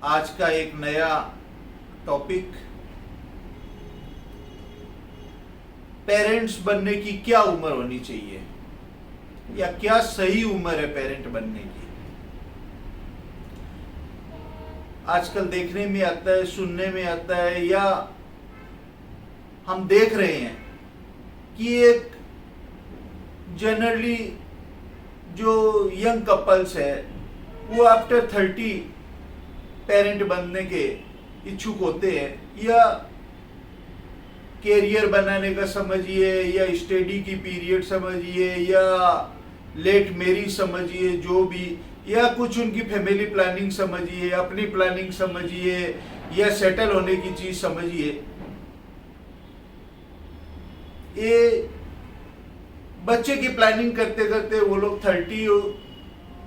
आज का एक नया टॉपिक, पेरेंट्स बनने की क्या उम्र होनी चाहिए या क्या सही उम्र है पेरेंट बनने की। आजकल देखने में आता है, सुनने में आता है, या हम देख रहे हैं कि एक जनरली जो यंग कपल्स है वो आफ्टर 30 पेरेंट बनने के इच्छुक होते हैं, या कैरियर बनाने का समझिए, या स्टडी की पीरियड समझिए, या लेट मैरिज समझिए, जो भी, या कुछ उनकी फैमिली प्लानिंग समझिए, अपनी प्लानिंग समझिए, या सेटल होने की चीज समझिए। ये बच्चे की प्लानिंग करते करते वो लोग 30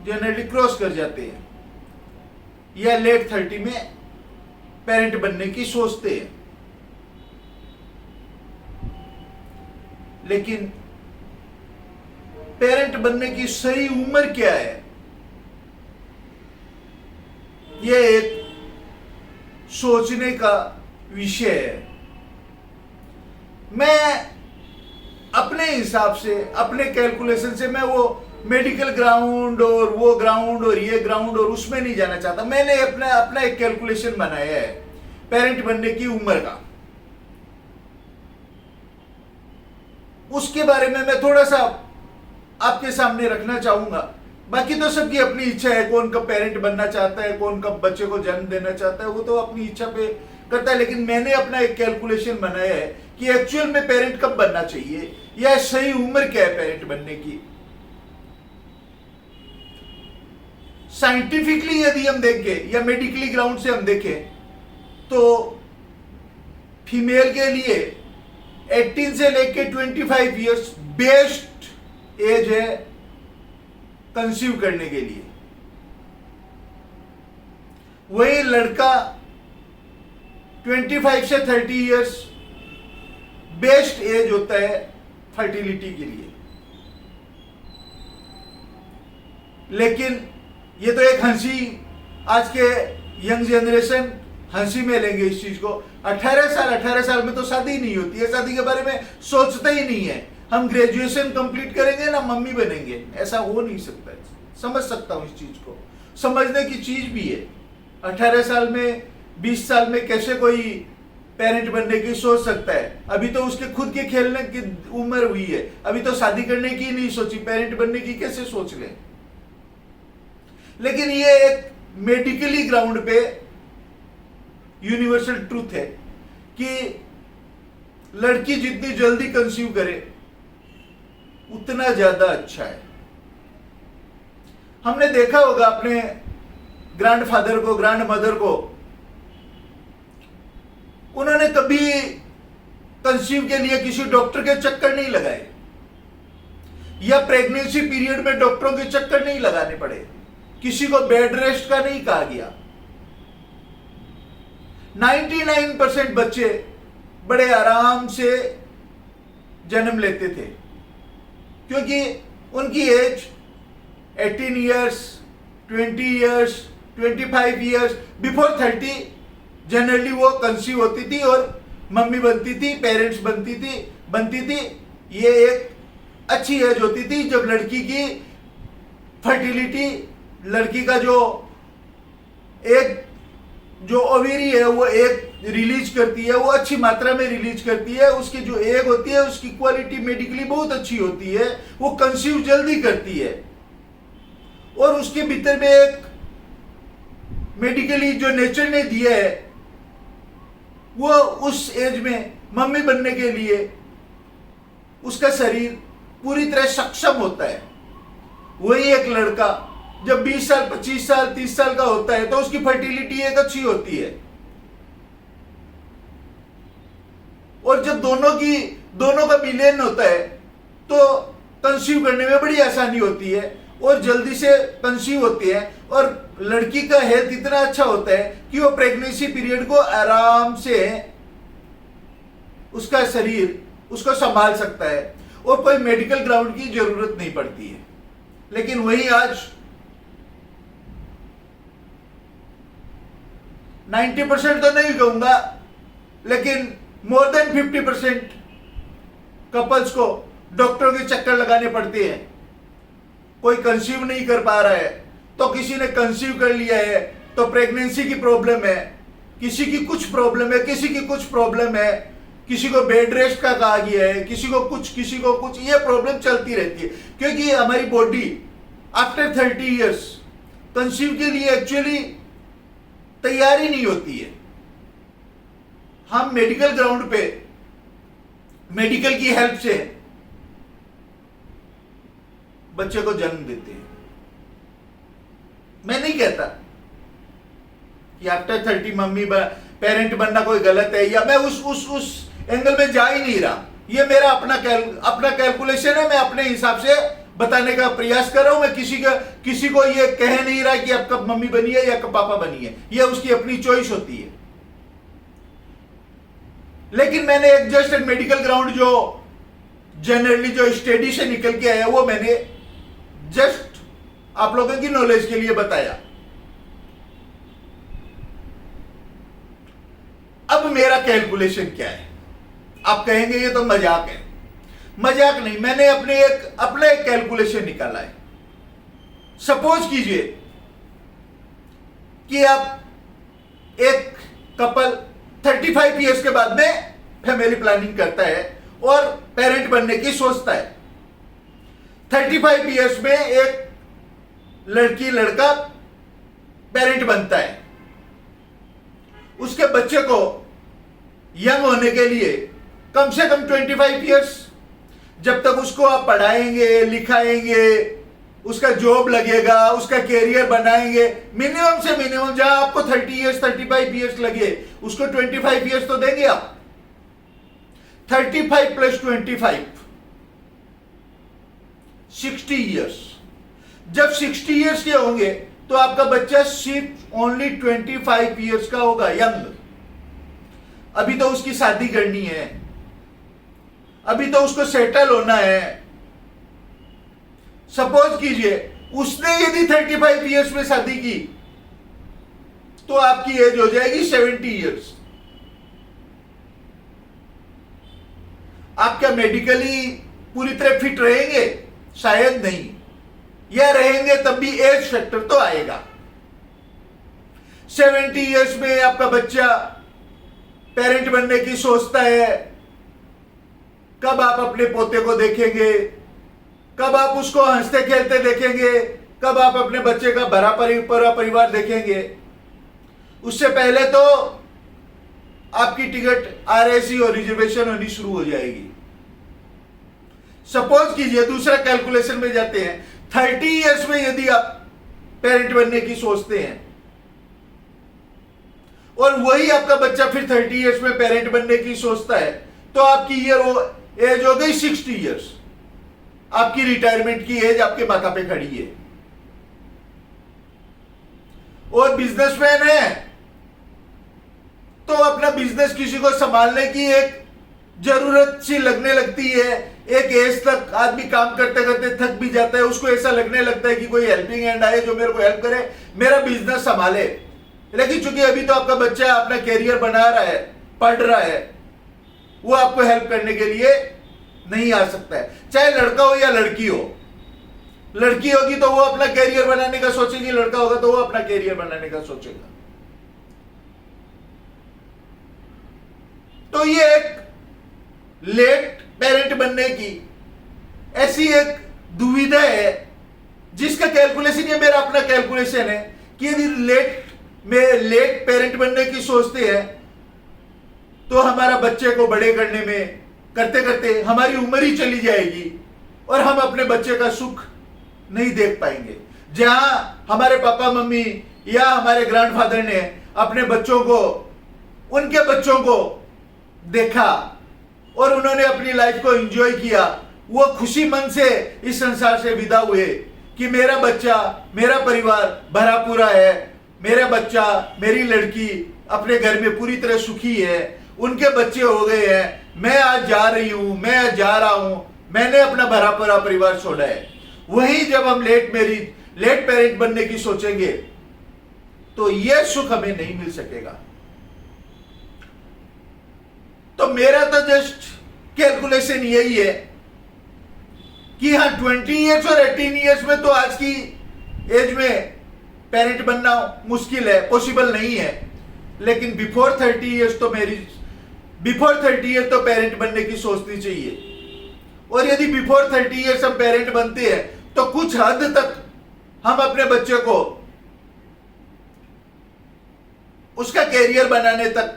जनरली क्रॉस कर जाते हैं, या लेट 30 में पेरेंट बनने की सोचते हैं। लेकिन पेरेंट बनने की सही उम्र क्या है, यह एक सोचने का विषय है। मैं अपने हिसाब से, अपने कैलकुलेशन से, मैं वो मेडिकल ग्राउंड और वो ग्राउंड और ये ग्राउंड और उसमें नहीं जाना चाहता। मैंने अपना एक कैलकुलेशन बनाया है पेरेंट बनने की उम्र का। उसके बारे में मैं थोड़ा सा आपके सामने रखना चाहूंगा। बाकी तो सबकी अपनी इच्छा है, कौन कब पेरेंट बनना चाहता है, कौन कब बच्चे को जन्म देना चाहता है, वो तो अपनी इच्छा पे करता है। लेकिन मैंने अपना एक कैलकुलेशन बनाया है कि एक्चुअल में पेरेंट कब बनना चाहिए या सही उम्र क्या है पेरेंट बनने की। साइंटिफिकली यदि हम देखें या मेडिकली ग्राउंड से हम देखें तो फीमेल के लिए 18 से लेके 25 इयर्स बेस्ट एज है कंसीव करने के लिए। वही लड़का 25 से 30 इयर्स बेस्ट एज होता है फर्टिलिटी के लिए। लेकिन ये तो एक हंसी, आज के यंग जनरेशन हंसी में लेंगे इस चीज को। 18 साल में तो शादी नहीं होती है, शादी के बारे में सोचते ही नहीं है। हम ग्रेजुएशन कंप्लीट करेंगे ना मम्मी बनेंगे, ऐसा हो नहीं सकता। समझ सकता हूं इस चीज को, समझने की चीज भी है। 18 साल में, 20 साल में कैसे कोई पेरेंट बनने की सोच सकता है? अभी तो उसके खुद के खेलने की उम्र हुई है, अभी तो शादी करने की नहीं सोची, पेरेंट बनने की कैसे सोच ले। लेकिन ये एक मेडिकली ग्राउंड पे यूनिवर्सल ट्रूथ है कि लड़की जितनी जल्दी कंसीव करे उतना ज्यादा अच्छा है। हमने देखा होगा अपने ग्रैंडफादर को, ग्रैंड मदर को, उन्होंने कभी कंसीव के लिए किसी डॉक्टर के चक्कर नहीं लगाए, या प्रेगनेंसी पीरियड में डॉक्टरों के चक्कर नहीं लगाने पड़े, किसी को बेड रेस्ट का नहीं कहा गया। 99% बच्चे बड़े आराम से जन्म लेते थे, क्योंकि उनकी age 18 years, 20 years, 25 years, before 30 generally वो कंसीव होती थी और मम्मी बनती थी, पेरेंट्स बनती थी। ये एक अच्छी एज होती थी जब लड़की की फर्टिलिटी, लड़की का जो एक जो ओवेरी है वो एक रिलीज करती है, वो अच्छी मात्रा में रिलीज करती है। उसकी जो एग होती है उसकी क्वालिटी मेडिकली बहुत अच्छी होती है, वो कंसीव जल्दी करती है। और उसके भीतर में एक मेडिकली जो नेचर ने दिया है, वो उस एज में मम्मी बनने के लिए उसका शरीर पूरी तरह सक्षम होता है। वही एक लड़का जब 20 साल, 25 साल, 30 साल का होता है तो उसकी फर्टिलिटी एक अच्छी होती है, और जब दोनों का मिलन होता है तो कंसीव करने में बड़ी आसानी होती है और जल्दी से कंसीव होती है। और लड़की का हेल्थ इतना अच्छा होता है कि वो प्रेगनेंसी पीरियड को आराम से उसका शरीर उसको संभाल सकता है और कोई मेडिकल ग्राउंड की जरूरत नहीं पड़ती है। लेकिन वही आज 90% तो नहीं कहूंगा, लेकिन मोर देन 50% कपल्स को डॉक्टरों के चक्कर लगाने पड़ते हैं। कोई कंसीव नहीं कर पा रहा है, तो किसी ने कंसीव कर लिया है तो प्रेगनेंसी की प्रॉब्लम है, किसी की कुछ प्रॉब्लम है, किसी की कुछ प्रॉब्लम है, किसी को बेड रेस्ट का कहा गया है, किसी को कुछ, ये प्रॉब्लम चलती रहती है। क्योंकि हमारी बॉडी आफ्टर 30 इयर्स कंसीव के लिए एक्चुअली तैयार ही नहीं होती है। हम मेडिकल ग्राउंड पे मेडिकल की हेल्प से बच्चे को जन्म देते हैं। मैं नहीं कहता कि आफ्टर 30 मम्मी पेरेंट बनना कोई गलत है, या मैं उस एंगल में जा ही नहीं रहा। ये मेरा अपना कैलकुलेशन है, मैं अपने हिसाब से बताने का प्रयास कर रहा हूं। मैं किसी को ये कह नहीं रहा कि अब कब मम्मी बनी है या कब पापा बनी है, ये उसकी अपनी चॉइस होती है। लेकिन मैंने एक जस्ट मेडिकल ग्राउंड जो जनरली जो स्टडी से निकल के आया, वो मैंने जस्ट आप लोगों की नॉलेज के लिए बताया। अब मेरा कैलकुलेशन क्या है? आप कहेंगे ये तो मजाक है। मजाक नहीं, मैंने अपना एक कैलकुलेशन निकाला है। सपोज कीजिए कि आप एक कपल 35 इयर्स के बाद में फैमिली प्लानिंग करता है और पेरेंट बनने की सोचता है। 35 इयर्स में एक लड़की लड़का पेरेंट बनता है। उसके बच्चे को यंग होने के लिए कम से कम 25 इयर्स, जब तक उसको आप पढ़ाएंगे लिखाएंगे, उसका जॉब लगेगा, उसका कैरियर बनाएंगे, मिनिमम से मिनिमम जहां आपको 30 इयर्स 35 इयर्स लगे, उसको 25 इयर्स तो देंगे आप। 35 प्लस 25 60 इयर्स। जब 60 इयर्स के होंगे तो आपका बच्चा सिर्फ ओनली 25 इयर्स का होगा, यंग। अभी तो उसकी शादी करनी है, अभी तो उसको सेटल होना है। सपोज कीजिए उसने यदि 35 इयर्स में शादी की तो आपकी एज हो जाएगी 70 इयर्स। आप क्या मेडिकली पूरी तरह फिट रहेंगे? शायद नहीं, या रहेंगे तब भी एज फैक्टर तो आएगा। 70 इयर्स में आपका बच्चा पेरेंट बनने की सोचता है। कब आप अपने पोते को देखेंगे? कब आप उसको हंसते खेलते देखेंगे? कब आप अपने बच्चे का भरा परिवार देखेंगे? उससे पहले तो आपकी टिकट आरएसी और रिजर्वेशन होनी शुरू हो जाएगी। सपोज कीजिए दूसरा कैलकुलेशन में जाते हैं, 30 इयर्स में यदि आप पेरेंट बनने की सोचते हैं और वही आपका बच्चा फिर 30 इयर्स में पेरेंट बनने की सोचता है, तो आपकी एज हो गई 60 इयर्स। आपकी रिटायरमेंट की एज आपके माथा पे खड़ी है। और बिजनेसमैन है तो अपना बिजनेस किसी को संभालने की एक जरूरत सी लगने लगती है। एक एज तक आदमी काम करते करते थक भी जाता है, उसको ऐसा लगने लगता है कि कोई हेल्पिंग हैंड आए जो मेरे को हेल्प करे, मेरा बिजनेस संभाले। लेकिन चूंकि अभी तो आपका बच्चा अपना कैरियर बना रहा है, पढ़ रहा है, वो आपको हेल्प करने के लिए नहीं आ सकता है। चाहे लड़का हो या लड़की हो। लड़की होगी तो वो अपना कैरियर बनाने का सोचेगी, लड़का होगा तो वो अपना कैरियर बनाने का सोचेगा। तो ये एक लेट पेरेंट बनने की ऐसी एक दुविधा है जिसका कैलकुलेशन, ये मेरा अपना कैलकुलेशन है कि यदि लेट पेरेंट बनने की सोचते हैं तो हमारा बच्चे को बड़े करने में करते करते हमारी उम्र ही चली जाएगी और हम अपने बच्चे का सुख नहीं देख पाएंगे। जहां हमारे पापा मम्मी या हमारे ग्रैंडफादर ने अपने बच्चों को, उनके बच्चों को देखा और उन्होंने अपनी लाइफ को एंजॉय किया, वो खुशी मन से इस संसार से विदा हुए कि मेरा बच्चा, मेरा परिवार भरा पूरा है, मेरा बच्चा, मेरी लड़की अपने घर में पूरी तरह सुखी है, उनके बच्चे हो गए हैं, मैं आज जा रही हूं, मैं आज जा रहा हूं, मैंने अपना भरा पूरा परिवार छोड़ा है। वही जब हम लेट पेरेंट बनने की सोचेंगे तो यह सुख हमें नहीं मिल सकेगा। तो मेरा तो जस्ट कैलकुलेशन यही है कि हाँ 20 इयर्स और 18 इयर्स में तो आज की एज में पेरेंट बनना मुश्किल है, पॉसिबल नहीं है, लेकिन बिफोर 30 इयर्स तो पेरेंट बनने की सोचनी चाहिए। और यदि बिफोर 30 इयर्स हम पेरेंट बनते हैं तो कुछ हद तक हम अपने बच्चे को उसका कैरियर बनाने तक,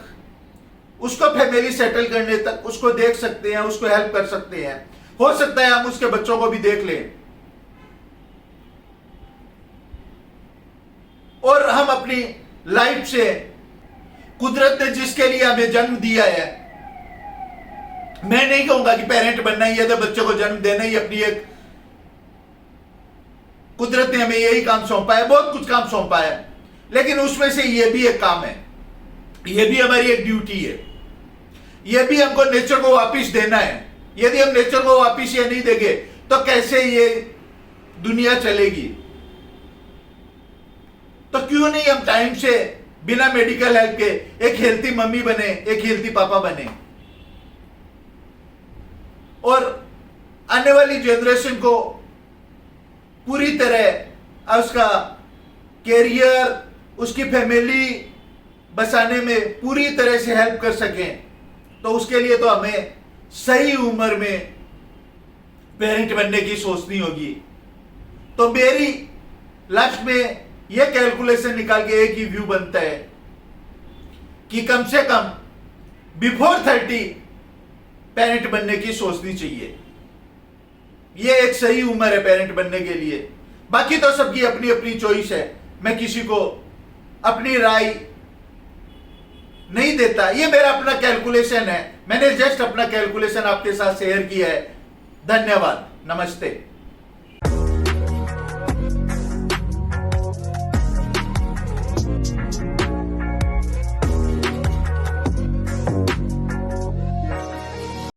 उसको फैमिली सेटल करने तक उसको देख सकते हैं, उसको हेल्प कर सकते हैं। हो सकता है हम उसके बच्चों को भी देख लें और हम अपनी लाइफ से, कुदरत ने जिसके लिए हमें जन्म दिया है, मैं नहीं कहूंगा कि पेरेंट बनना ही है तो बच्चों को जन्म देना ही अपनी एक, कुदरत ने हमें यही काम सौंपा है, बहुत कुछ काम सौंपा है, लेकिन उसमें से यह भी एक काम है, यह भी हमारी एक ड्यूटी है, यह भी हमको नेचर को वापिस देना है। यदि हम नेचर को वापिस ये नहीं देंगे तो कैसे ये दुनिया चलेगी? तो क्यों नहीं हम टाइम से बिना मेडिकल हेल्प के एक हेल्थी मम्मी बने, एक हेल्थी पापा बने और आने वाली जनरेशन को पूरी तरह उसका कैरियर, उसकी फैमिली बसाने में पूरी तरह से हेल्प कर सकें। तो उसके लिए तो हमें सही उम्र में पेरेंट बनने की सोचनी होगी। तो मेरी लास्ट में यह कैलकुलेशन निकाल के एक ही व्यू बनता है कि कम से कम बिफोर 30 पेरेंट बनने की सोचनी चाहिए। यह एक सही उम्र है पेरेंट बनने के लिए। बाकी तो सबकी अपनी अपनी चॉइस है, मैं किसी को अपनी राय नहीं देता। ये मेरा अपना कैलकुलेशन है, मैंने जस्ट अपना कैलकुलेशन आपके साथ शेयर किया है। धन्यवाद, नमस्ते।